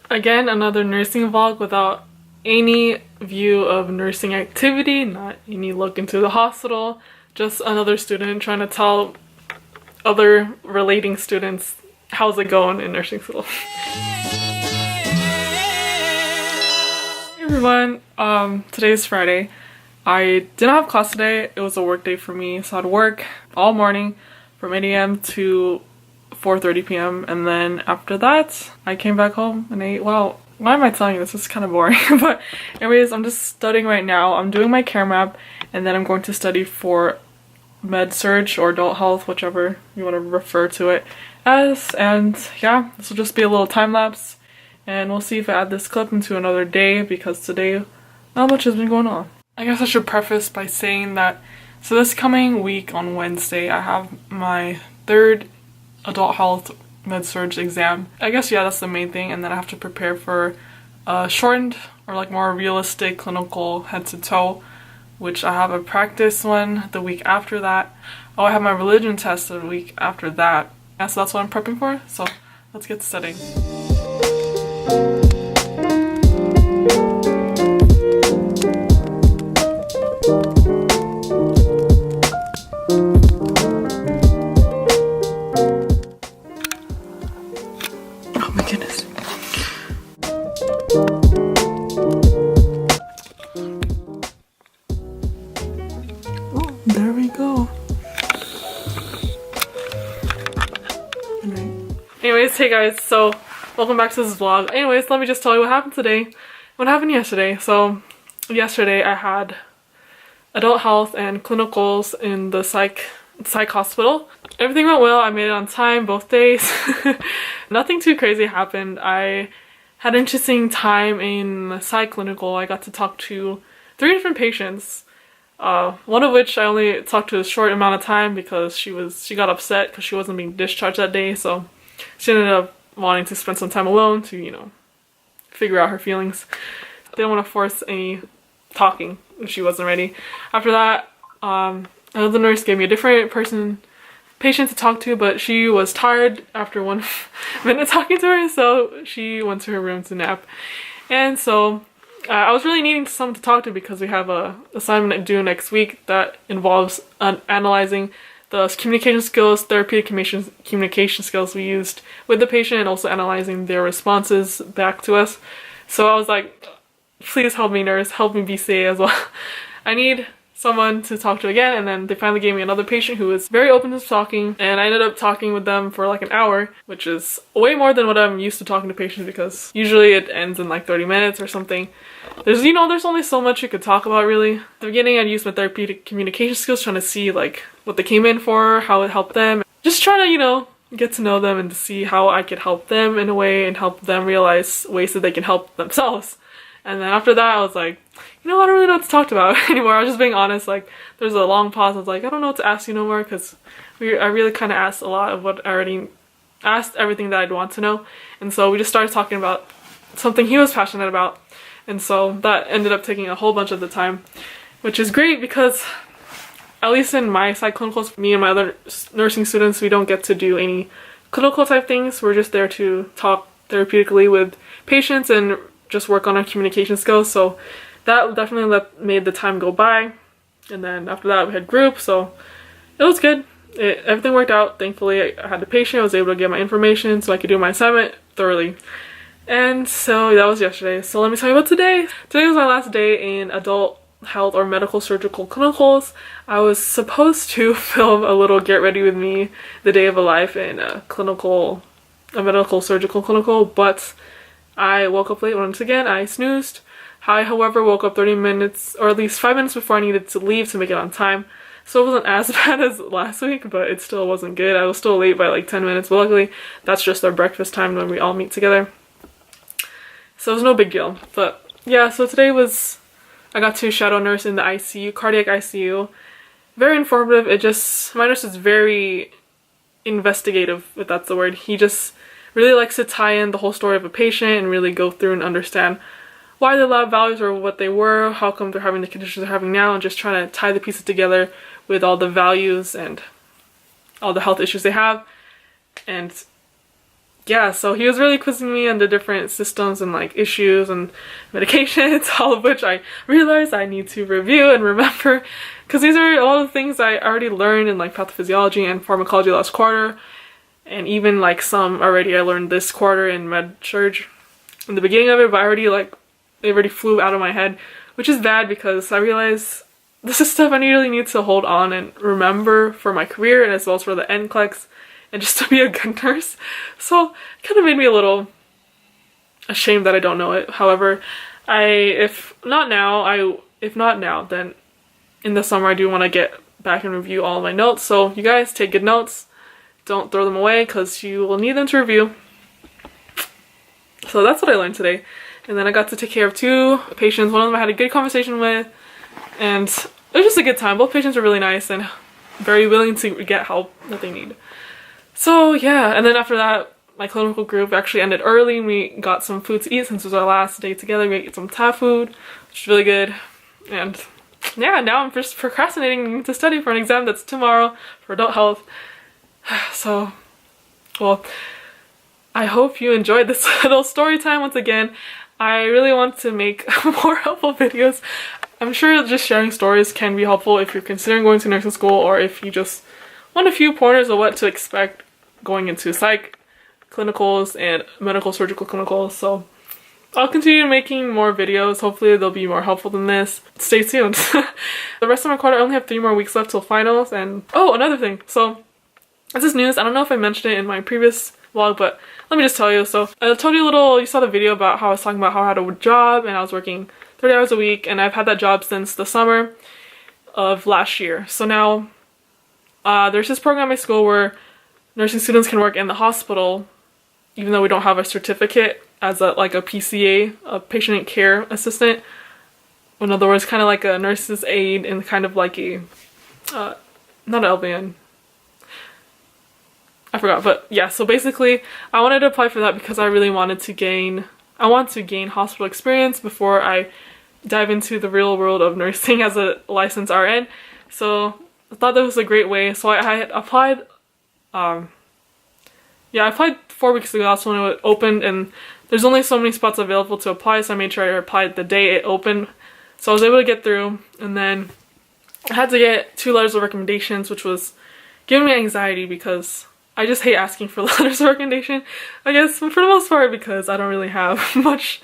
Again, another nursing vlog without any view of nursing activity, not any look into the hospital, just another student trying to tell other relating students how's it going in nursing school. Hey everyone, today is Friday. I didn't have class today. It was a work day for me, so I had work all morning from 8 a.m. to 4:30 p.m. and then after that I came back home and ate. Well, why am I telling you this? This is kind of boring. But anyways, I'm just studying right now. I'm doing my care map and then I'm going to study for MedSurg or adult health, whichever you want to refer to it as. And yeah, this will just be a little time lapse and we'll see if I add this clip into another day because today not much has been going on. I guess I should preface by saying that so this coming week on Wednesday I have my third adult health MedSurg exam. I guess yeah, that's the main thing, and then I have to prepare for a shortened or like more realistic clinical head to toe, which I have a practice one the week after that. Oh, I have my religion test the week after that. Yeah, so that's what I'm prepping for. So let's get studying. There we go. Anyways, hey guys, so welcome back to this vlog. Anyways, let me just tell you what happened today. What happened yesterday. So yesterday I had adult health and clinicals in the psych hospital. Everything went well. I made it on time both days. Nothing too crazy happened. I had an interesting time in the psych clinical. I got to talk to 3 different patients. One of which I only talked to a short amount of time because she got upset because she wasn't being discharged that day, so she ended up wanting to spend some time alone to, you know, figure out her feelings. I didn't want to force any talking if she wasn't ready. After that, another nurse gave me a different patient to talk to, but she was tired after 1 minute talking to her, so she went to her room to nap. And so I was really needing someone to talk to because we have a assignment due next week that involves analyzing the communication skills, therapeutic communication skills we used with the patient, and also analyzing their responses back to us. So I was like, please help me, nurse, help me be safe as well. I need someone to talk to again. And then they finally gave me another patient who was very open to talking, and I ended up talking with them for like an hour, which is way more than what I'm used to talking to patients because usually it ends in like 30 minutes or something. There's only so much you could talk about really. At the beginning I'd use my therapeutic communication skills trying to see like what they came in for, how it helped them. Just trying to, you know, get to know them and to see how I could help them in a way and help them realize ways that they can help themselves. And then after that I was like, you know, I don't really know what to talk about anymore. I was just being honest. Like there's a long pause. I was like, I don't know what to ask you no more because I really kind of asked a lot of what I already asked, everything that I'd want to know. And so we just started talking about something he was passionate about. And so that ended up taking a whole bunch of the time, which is great because at least in my psych clinicals, me and my other nursing students, we don't get to do any clinical type things. We're just there to talk therapeutically with patients and just work on our communication skills. So that definitely made the time go by. And then after that we had group, so it was good. Everything worked out. Thankfully I had the patient, I was able to get my information so I could do my assignment thoroughly. And so that was yesterday. So let me tell you about today. Today was my last day in adult health or medical surgical clinicals. I was supposed to film a little get ready with me the day of a life in a medical surgical clinical, but I woke up late once again. I snoozed. I, however, woke up 30 minutes or at least 5 minutes before I needed to leave to make it on time. So it wasn't as bad as last week, but it still wasn't good. I was still late by like 10 minutes, but luckily that's just our breakfast time when we all meet together. So it was no big deal. But yeah, so today I got to shadow nurse in the ICU, cardiac ICU. Very informative. My nurse is very investigative, if that's the word. He just really likes to tie in the whole story of a patient and really go through and understand why the lab values are what they were, how come they're having the conditions they're having now, and just trying to tie the pieces together with all the values and all the health issues they have. And yeah, so he was really quizzing me on the different systems and like issues and medications, all of which I realized I need to review and remember, because these are all the things I already learned in like pathophysiology and pharmacology last quarter, and even like some already I learned this quarter in MedSurg in the beginning of it, but it already flew out of my head, which is bad because I realized this is stuff I really need to hold on and remember for my career and as well as for the NCLEX and just to be a good nurse. So it kind of made me a little ashamed that I don't know it. However, if not now, then in the summer I do want to get back and review all of my notes. So you guys take good notes. Don't throw them away because you will need them to review. So that's what I learned today. And then I got to take care of 2 patients. One of them I had a good conversation with, and it was just a good time. Both patients were really nice and very willing to get help that they need. So yeah, and then after that, my clinical group actually ended early and we got some food to eat since it was our last day together. We ate some Thai food, which is really good. And yeah, now I'm just procrastinating to study for an exam that's tomorrow for adult health. So, well, I hope you enjoyed this little story time once again. I really want to make more helpful videos. I'm sure just sharing stories can be helpful if you're considering going to nursing school or if you just want a few pointers of what to expect going into psych clinicals and medical surgical clinicals. So I'll continue making more videos. Hopefully they'll be more helpful than this. Stay tuned. The rest of my quarter, I only have 3 more weeks left till finals. And oh, another thing. So this is news. I don't know if I mentioned it in my previous vlog, but let me just tell you. So I told you you saw the video about how I was talking about how I had a job and I was working 30 hours a week, and I've had that job since the summer of last year. So now there's this program at my school where nursing students can work in the hospital even though we don't have a certificate as a PCA, a patient care assistant. In other words, kind of like a nurse's aide and kind of like a not an LVN. I forgot, but yeah, so basically I wanted to apply for that because I really wanted to gain hospital experience before I dive into the real world of nursing as a licensed RN. So I thought that was a great way. So I had applied, I applied 4 weeks ago. That's when it opened, and there's only so many spots available to apply, so I made sure I applied the day it opened. So I was able to get through, and then I had to get 2 letters of recommendations, which was giving me anxiety because I just hate asking for letters of recommendation, I guess, for the most part, because I don't really have much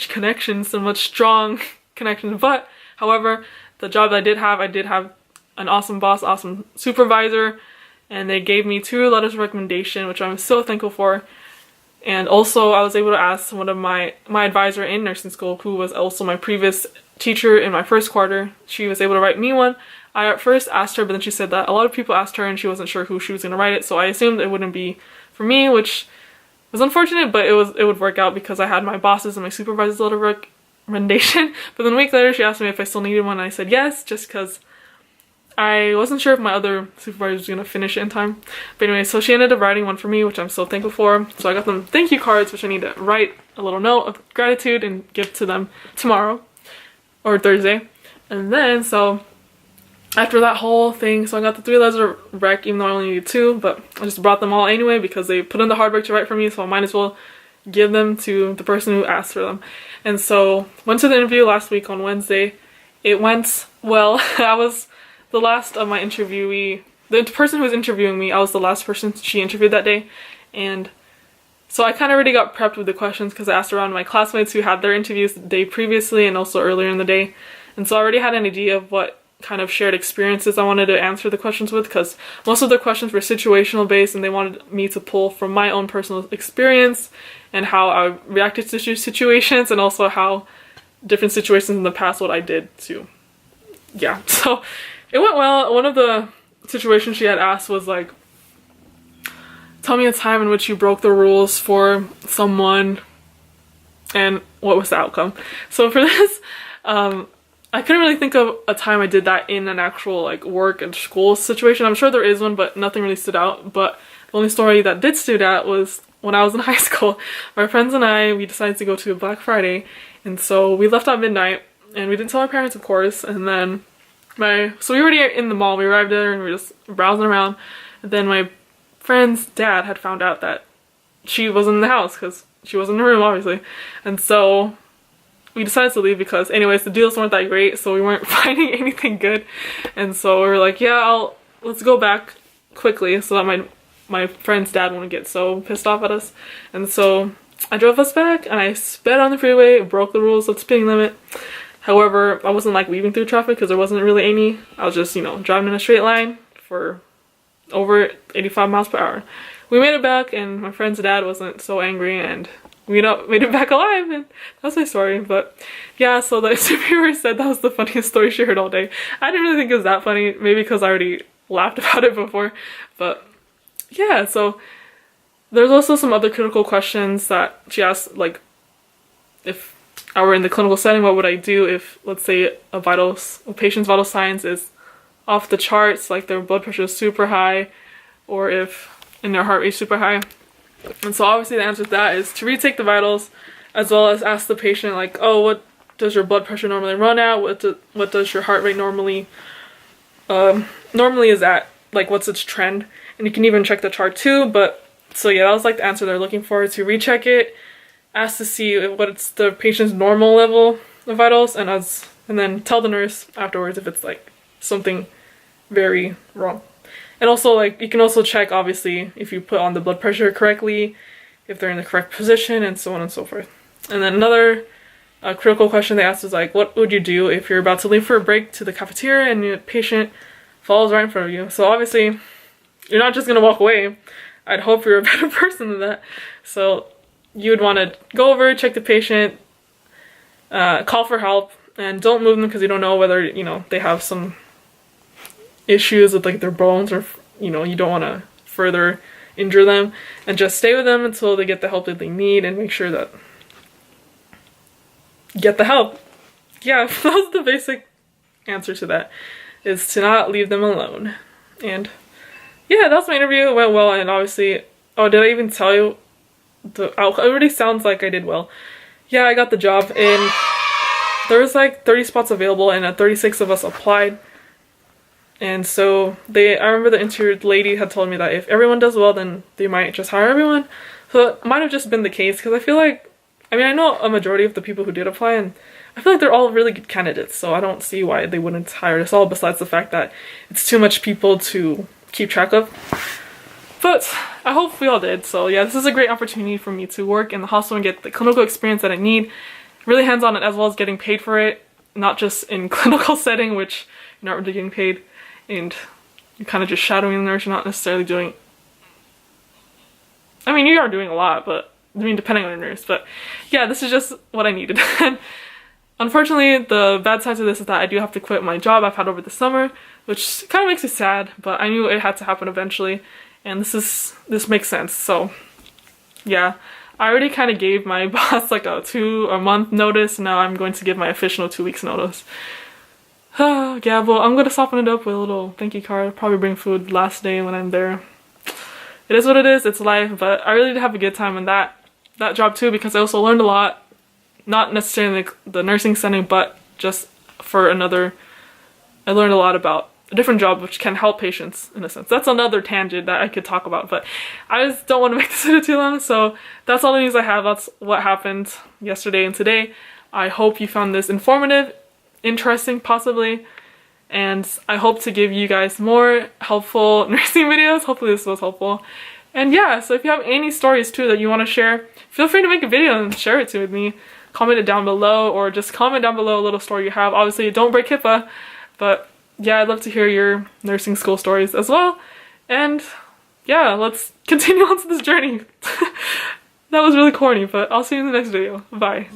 connections and much strong connections. But however, the job that I did have an awesome boss, awesome supervisor, and they gave me 2 letters of recommendation, which I'm so thankful for. And also I was able to ask one of my advisor in nursing school, who was also my previous teacher in my first quarter. She was able to write me one. I at first asked her, but then she said that a lot of people asked her and she wasn't sure who she was going to write it, so I assumed it wouldn't be for me, which was unfortunate, but it would work out because I had my bosses and my supervisor's letter of recommendation. But then a week later she asked me if I still needed one, and I said yes, just because I wasn't sure if my other supervisor was going to finish it in time. But anyway, so she ended up writing one for me, which I'm so thankful for. So I got them thank you cards, which I need to write a little note of gratitude and give to them tomorrow or Thursday. And then, so after that whole thing, so I got the 3 letters of rec, even though I only needed 2, but I just brought them all anyway because they put in the hard work to write for me, so I might as well give them to the person who asked for them. And so went to the interview last week on Wednesday. It went well. I was the last of my interviewee. The person who was interviewing me, I was the last person she interviewed that day. And so I kind of already got prepped with the questions because I asked around my classmates who had their interviews the day previously and also earlier in the day. And so I already had an idea of what kind of shared experiences I wanted to answer the questions with, because most of the questions were situational based and they wanted me to pull from my own personal experience and how I reacted to situations, and also how different situations in the past, what I did too. Yeah, so it went well. One of the situations she had asked was like, tell me a time in which you broke the rules for someone and what was the outcome. So for this, I couldn't really think of a time I did that in an actual like work and school situation. I'm sure there is one, but nothing really stood out. But the only story that did stood out was when I was in high school. My friends and I, we decided to go to a Black Friday, and so we left at midnight, and we didn't tell our parents, of course. And then so we were already in the mall. We arrived there and we were just browsing around. And then my friend's dad had found out that she wasn't in the house because she was in the room, obviously. And so we decided to leave because anyways, the deals weren't that great, so we weren't finding anything good. And so we were like, yeah, let's go back quickly so that my friend's dad wouldn't get so pissed off at us. And so I drove us back and I sped on the freeway, broke the rules of the speeding limit. However, I wasn't like weaving through traffic because there wasn't really any. I was just, you know, driving in a straight line for over 85 miles per hour. We made it back and my friend's dad wasn't so angry and we made it back alive, and that's my story. But yeah, so the interviewer said that was the funniest story she heard all day. I didn't really think it was that funny, maybe because I already laughed about it before. But yeah, so there's also some other critical questions that she asked, like if I were in the clinical setting, what would I do if, let's say, a patient's vital signs is off the charts, like their blood pressure is super high, or if and their heart rate's super high. And so obviously the answer to that is to retake the vitals, as well as ask the patient like, oh, what does your blood pressure normally run at? What does your heart rate normally is at? Like, what's its trend? And you can even check the chart too. But so yeah, that was like the answer they're looking for, to recheck it, ask to see what's the patient's normal level of vitals, and then tell the nurse afterwards if it's like something very wrong. And also, like, you can also check, obviously, if you put on the blood pressure correctly, if they're in the correct position, and so on and so forth. And then another critical question they asked is like, what would you do if you're about to leave for a break to the cafeteria and your patient falls right in front of you? So obviously, you're not just going to walk away. I'd hope you're a better person than that. So you would want to go over, check the patient, call for help, and don't move them because you don't know whether, you know, they have some issues with like their bones, or, you know, you don't want to further injure them, and just stay with them until they get the help that they need, and make sure that get the help. Yeah, that was the basic answer to that, is to not leave them alone. And yeah, that's my interview. It went well, and obviously, oh, did I even tell you? It already sounds like I did well. Yeah, I got the job, and there was like 30 spots available, and 36 of us applied. And so I remember the interview lady had told me that if everyone does well, then they might just hire everyone. So it might have just been the case, because I feel like, I mean, I know a majority of the people who did apply, and I feel like they're all really good candidates, so I don't see why they wouldn't hire us all, besides the fact that it's too much people to keep track of. But I hope we all did. So yeah, this is a great opportunity for me to work in the hospital and get the clinical experience that I need, really hands-on, as well as getting paid for it, not just in clinical setting, which you're not really getting paid, and you're kind of just shadowing the nurse, you're not necessarily doing, I mean, you are doing a lot, but I mean, depending on your nurse. But yeah, this is just what I needed. And unfortunately, the bad side to this is that I do have to quit my job I've had over the summer, which kind of makes me sad, but I knew it had to happen eventually, and this makes sense. So yeah, I already kind of gave my boss like a month notice. Now I'm going to give my official 2 weeks notice. Yeah, well, I'm gonna soften it up with a little thank you card, probably bring food last day when I'm there. It is what it is, it's life, but I really did have a good time in that job too, because I also learned a lot, not necessarily the nursing setting, but just for I learned a lot about a different job which can help patients in a sense. That's another tangent that I could talk about, but I just don't want to make this video too long, so that's all the news I have. That's what happened yesterday and today. I hope you found this informative, interesting possibly, and I hope to give you guys more helpful nursing videos. Hopefully this was helpful. And yeah, so if you have any stories too that you want to share, feel free to make a video and share it with me. Comment it down below, or just comment down below a little story you have. Obviously don't break HIPAA, but yeah, I'd love to hear your nursing school stories as well. And yeah, let's continue on to this journey. That was really corny, but I'll see you in the next video. Bye.